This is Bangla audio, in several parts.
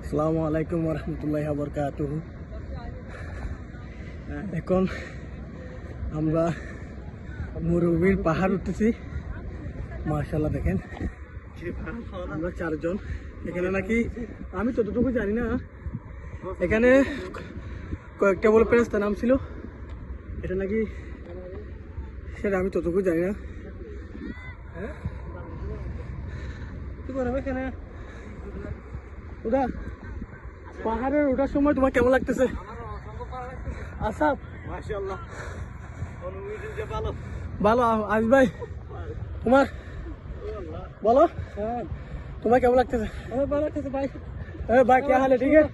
আসসালামু আলাইকুম ওয়া রাহমাতুল্লাহি ওয়া বারাকাতুহু। এখন আমরা মুরুবির পাহাড় উঠতেছি। মাশাআল্লাহ দেখেন আমরা চারজন। এখানে নাকি আমি ততটুকু জানি না, এখানে কয়েকটা বলে ফেরেশতা নাম ছিল, এটা নাকি সেটা আমি ততটুকু জানি না। কি করবে এখানে ওটা পাহাড়ের ওঠার সময় তোমার কেমন লাগতেছে? আসাব মাশাআল্লাহ ভালো ভালো। আজ ভাই তোমার বলো, তোমার কেমন লাগতেছে? ভালো লাগতেছে ভাই। ভাই কে হালে? ঠিক আছে,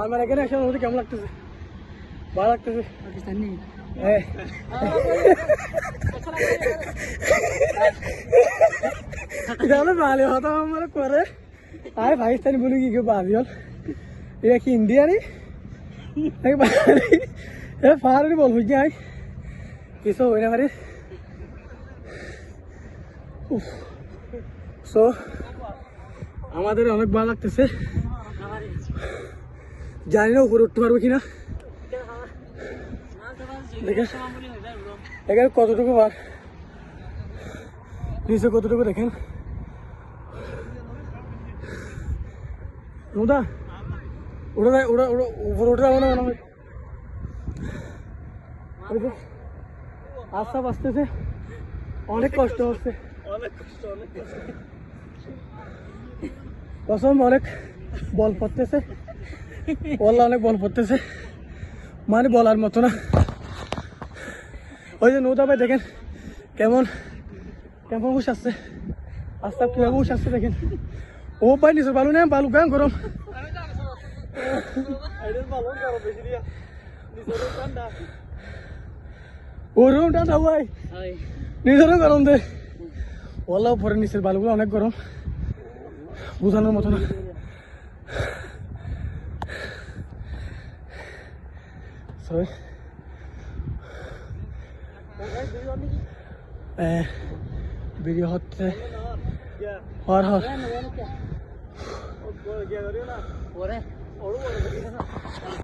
আমার এখানে আসলে ওদের কেমন লাগতেছে? ভালো লাগতেছে। পাকিস্তানি ভালো হতো আমার করে। আরে পাকিস্তানি বলি কি কেউ বাদি হল, এটা কি ইন্ডিয়ানি পাহাড়ি বল হয়ে যায় কিছু হয়ে না পারে। সো আমাদের অনেক ভালো লাগতেছে, জানি না উপরে উঠতে পারবো কিনা। দেখেন এখানে কতটুকু বার, নিচে কতটুকু দেখেন। ওটা ওটা ওটা ওটা উপরে ওঠা মনে হয় আস্তে আসতেছে, অনেক কষ্ট হচ্ছে, কসম অনেক বল পড়তেছে, বললা অনেক বল পড়তেছে, মানে বলার মতো না। ওই যে নৌদা ভাই দেখেন কেমন কেমন উস আসছে, আস্তে কিভাবে উস আসছে দেখেন। ও ভাই নিচে বালু নেই, বালু গান গরম, ওরকম ঠান্ডা ভাই, নিজেরও গরম দে। ওলা উপরে নিচের বালুগুলো অনেক গরম, বোঝানোর মতো না। ভিডিও হচ্ছে হর হর